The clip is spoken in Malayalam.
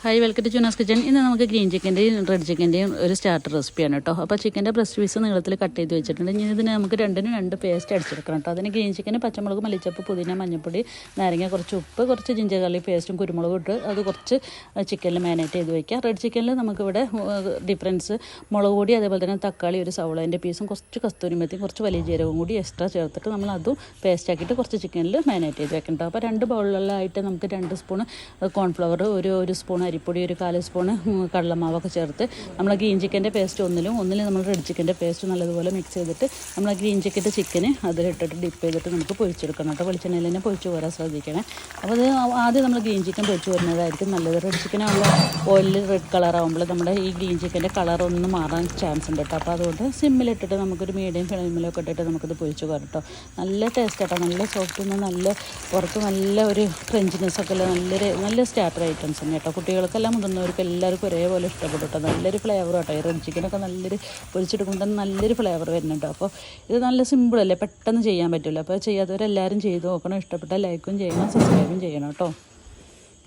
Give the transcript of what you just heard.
Hi welcome to Juna's kitchen. ഇന്ന് നമുക്ക് ഗ്രീൻ ചിക്കൻ്റെയും റെഡ് ചിക്കൻ്റെയും ഒരു സ്റ്റാർട്ടർ റെസിപ്പിയാണ് കേട്ടോ. അപ്പോൾ ചിക്കൻ്റെ ബ്രസ്റ്റ് പീസ് നീളത്തിൽ കട്ട് ചെയ്ത് വെച്ചിട്ടുണ്ട്. ഇനി ഇതിന് നമുക്ക് രണ്ടിനും രണ്ട് പേസ്റ്റ് അടിച്ചെടുക്കണം കേട്ടോ. അതിന് ഗ്രീൻ ചിക്കന് പച്ചമുളക്, മല്ലിച്ചപ്പ്, പുതിന, മഞ്ഞൾപ്പൊടി, നാരങ്ങ, കുറച്ച് ഉപ്പ്, കുറച്ച് ജിഞ്ചർ ഗാർലിക് പേസ്റ്റും കുരുമുളകും ഇട്ട് അത് കുറച്ച് ചിക്കനിൽ മാരിനേറ്റ് ചെയ്ത് വയ്ക്കുക. റെഡ് ചിക്കനിൽ നമുക്കിവിടെ ഡിഫറൻസ് മുളക് പൊടി, അതേപോലെ തന്നെ തക്കാളി, ഒരു സവോളേൻ്റെ പീസും കുറച്ച് കസ്തൂരി മെത്തിയും കുറച്ച് വലിയ ജീരകവും കൂടി എക്സ്ട്രാ ചേർത്തിട്ട് നമ്മൾ അതും പേസ്റ്റ് ആക്കിയിട്ട് കുറച്ച് ചിക്കനിൽ മാരിനേറ്റ് ചെയ്ത് വെക്കണം. അപ്പോൾ 2 ബൗളിലായിട്ട് നമുക്ക് 2 സ്പൂൺ കോൺഫ്ലവർ, ഒരു സ്പൂൺ അരിപ്പൊടി, ഒരു 1/4 സ്പൂണ് കടലമാവൊക്കെ ചേർത്ത് നമ്മൾ ഗ്രീൻ ചിക്കൻ്റെ പേസ്റ്റ് ഒന്നിലും നമ്മൾ റെഡ് ചിക്കൻ്റെ പേസ്റ്റ് നല്ലതുപോലെ മിക്സ് ചെയ്തിട്ട് നമ്മൾ ഗ്രീൻ ചിക്കൻ്റെ ചിക്കന് അതിലിട്ടിട്ട് ഡിപ്പ് ചെയ്തിട്ട് നമുക്ക് പൊരിച്ചെടുക്കണം കേട്ടോ. വെളിച്ചെണ്ണയിൽ തന്നെ പൊരിച്ച് പോരാൻ ശ്രദ്ധിക്കണേ. അപ്പോൾ അത് ആദ്യം നമ്മൾ ഗ്രീൻ ചിക്കൻ പൊരിച്ച് വരുന്നതായിരിക്കും നല്ലത്. റെഡ് ചിക്കനുള്ള ഓയിലിൽ റെഡ് കളർ ആകുമ്പോൾ നമ്മുടെ ഈ ഗ്രീൻ ചിക്കൻ്റെ കളർ ഒന്ന് മാറാൻ ചാൻസ് ഉണ്ട് കേട്ടോ. അപ്പോൾ അതുകൊണ്ട് സിമ്മിലിട്ടിട്ട് നമുക്കൊരു മീഡിയം ഫ്ലെയിമിലൊക്കെ ഇട്ടിട്ട് നമുക്കിത് പൊരിച്ച് പോരാം കേട്ടോ. നല്ല ടേസ്റ്റ് കേട്ടോ, നല്ല സോഫ്റ്റ്, നല്ല പുറത്ത് നല്ല ഒരു ക്രഞ്ചിനെസ്സൊക്കെ ഉള്ള നല്ല സ്റ്റാർട്ടർ ഐറ്റംസ് തന്നെ കേട്ടോ. കുട്ടികൾക്കെല്ലാം മുതിർന്നവർക്ക് എല്ലാവർക്കും ഒരേപോലെ ഇഷ്ടപ്പെടും കേട്ടോ. നല്ലൊരു ഫ്ലേവർ കേട്ടോ. ഈ റെഡ് ചിക്കനൊക്കെ നല്ലൊരു പൊരിച്ചെടുക്കുമ്പോൾ തന്നെ നല്ലൊരു ഫ്ലേവർ വരുന്നുണ്ട്. അപ്പോൾ ഇത് നല്ല സിമ്പിളല്ലേ, പെട്ടെന്ന് ചെയ്യാൻ പറ്റില്ല. അപ്പോൾ ചെയ്യാത്തവരെല്ലാവരും ചെയ്ത് നോക്കണം. ഇഷ്ടപ്പെട്ടാൽ ലൈക്കും ചെയ്യണം, സബ്സ്ക്രൈബും ചെയ്യണം കേട്ടോ.